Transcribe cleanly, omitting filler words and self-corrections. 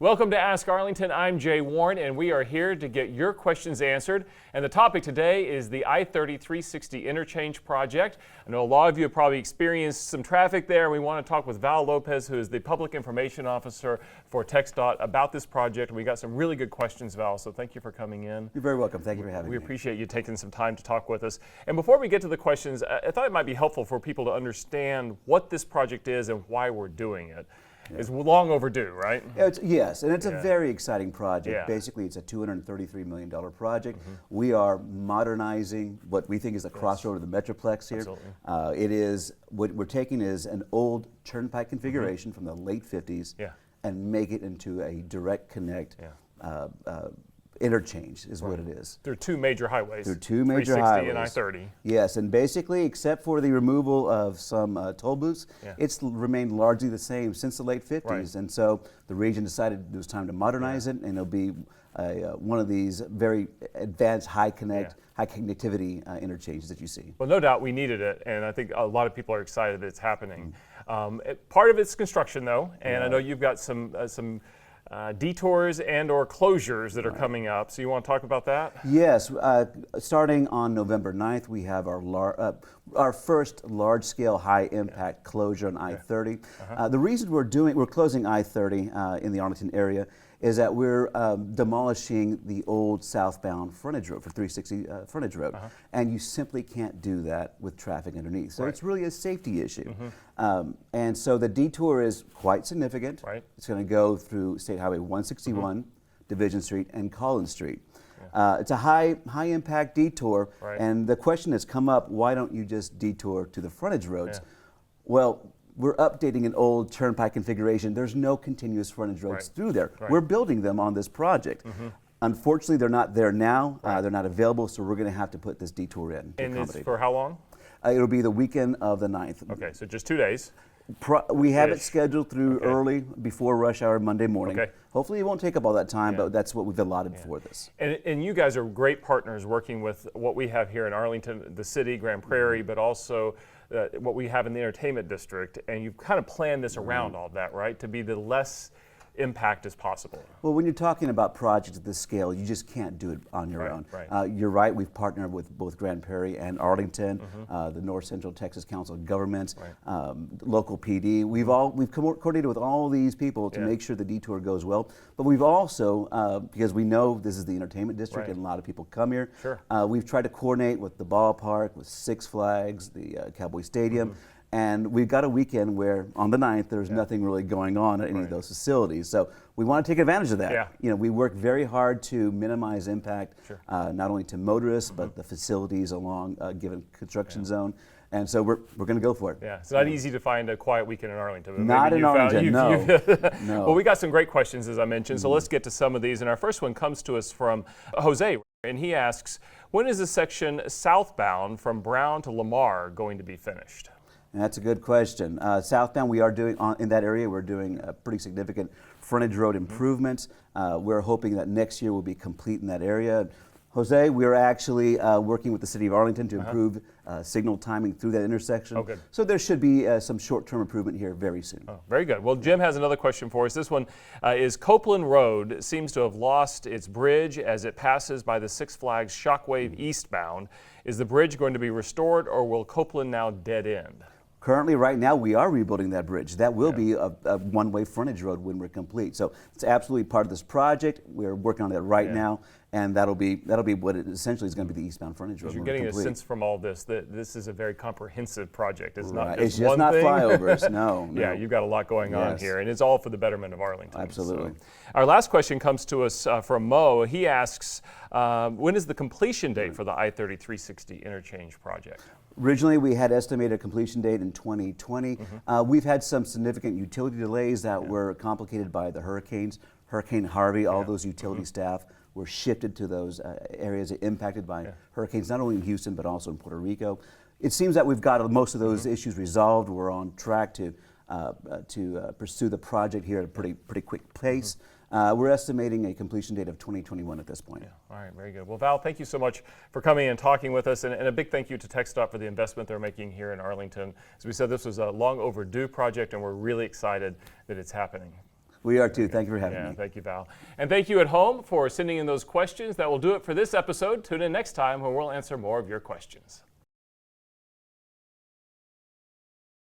Welcome to Ask Arlington. I'm Jay Warren, and we are here to get your questions answered. And the topic today is the I-30 360 Interchange project. I know a lot of you have probably experienced some traffic there. We want to talk with Val Lopez, who is the Public Information Officer for TxDOT, about this project. We got some really good questions, Val, so thank you for coming in. You're very welcome. Thank you for having me. We appreciate you taking some time to talk with us. And before we get to the questions, I thought it might be helpful for people to understand what this project is and why we're doing it. Yeah. It's long overdue, right? Yes, and it's a very exciting project. Yeah. Basically, it's a $233 million project. We are modernizing what we think is the crossroad of the Metroplex here. Absolutely. It is, what we're taking is an old turnpike configuration from the late 50s and make it into a direct connect interchange is what it is. There are two major highways. There are two major highways. and I-30. Yes, and basically, except for the removal of some toll booths, it's remained largely the same since the late 50s. Right. And so the region decided it was time to modernize it, and it'll be one of these very advanced high connectivity interchanges that you see. Well, no doubt we needed it, and I think a lot of people are excited that it's happening. Part of it's construction, though, and I know you've got some detours and or closures that are coming up. So you want to talk about that? Yes. Starting on November 9th, we have our first large-scale high-impact closure on I-30. The reason we're closing I-30 in the Arlington area is that we're demolishing the old southbound frontage road for 360 frontage road, and you simply can't do that with traffic underneath. So it's really a safety issue, and so the detour is quite significant. It's going to go through State Highway 161, Division Street, and Collins Street. It's a high impact detour, and the question has come up: why don't you just detour to the frontage roads? Well, we're updating an old turnpike configuration. There's no continuous frontage roads through there. We're building them on this project. Unfortunately, they're not there now. They're not available, so we're going to have to put this detour in. And it's for how long? It'll be the weekend of the 9th. Okay, so just 2 days. We have it scheduled through early, before rush hour Monday morning. Hopefully it won't take up all that time, but that's what we've allotted for this. And you guys are great partners working with what we have here in Arlington, the city, Grand Prairie, but also what we have in the entertainment district. And you've kind of planned this around all that, right? To be the less impact as possible. Well, when you're talking about projects at this scale, you just can't do it on your own. You're right, we've partnered with both Grand Prairie and Arlington, the North Central Texas Council of Governments, local PD. We've coordinated with all these people to make sure the detour goes well. But we've also, because we know this is the entertainment district and a lot of people come here, we've tried to coordinate with the ballpark, with Six Flags, the Cowboy Stadium. And we've got a weekend where, on the 9th, there's nothing really going on at any of those facilities. So we want to take advantage of that. You know, we work very hard to minimize impact, not only to motorists, but the facilities along a given construction zone. And so we're going to go for it. It's not easy to find a quiet weekend in Arlington. Not in Arlington, no. Well, we got some great questions, as I mentioned, so let's get to some of these. And our first one comes to us from Jose, and he asks, when is the section southbound from Brown to Lamar going to be finished? That's a good question. Southbound, we are doing, in that area, we're doing pretty significant frontage road improvements. We're hoping that next year we'll be complete in that area. Jose, we're actually working with the City of Arlington to improve signal timing through that intersection. So there should be some short-term improvement here very soon. Very good. Well, Jim has another question for us. This one is Copeland Road seems to have lost its bridge as it passes by the Six Flags Shockwave eastbound. Is the bridge going to be restored, or will Copeland now dead end? Currently, right now, we are rebuilding that bridge. That will be a one-way frontage road when we're complete. So it's absolutely part of this project. We're working on that right now, and that'll be what it essentially is going to be, the eastbound frontage road. You're getting a sense from all this that this is a very comprehensive project. It's not just one thing. Flyovers. No. Yeah, you've got a lot going on here, and it's all for the betterment of Arlington. Absolutely. So, our last question comes to us from Mo. He asks, when is the completion date for the I-30 360 Interchange project? Originally, we had estimated a completion date in 2020. We've had some significant utility delays that were complicated by the hurricanes. Hurricane Harvey, all those utility staff were shifted to those areas impacted by hurricanes, not only in Houston, but also in Puerto Rico. It seems that we've got most of those issues resolved. We're on track to pursue the project here at a pretty quick pace. We're estimating a completion date of 2021 at this point. All right, very good. Well, Val, thank you so much for coming and talking with us, and a big thank you to TxDOT for the investment they're making here in Arlington. As we said, this was a long overdue project, and we're really excited that it's happening. We are too. Thank you for having me. Thank you, Val. And thank you at home for sending in those questions. That will do it for this episode. Tune in next time when we'll answer more of your questions.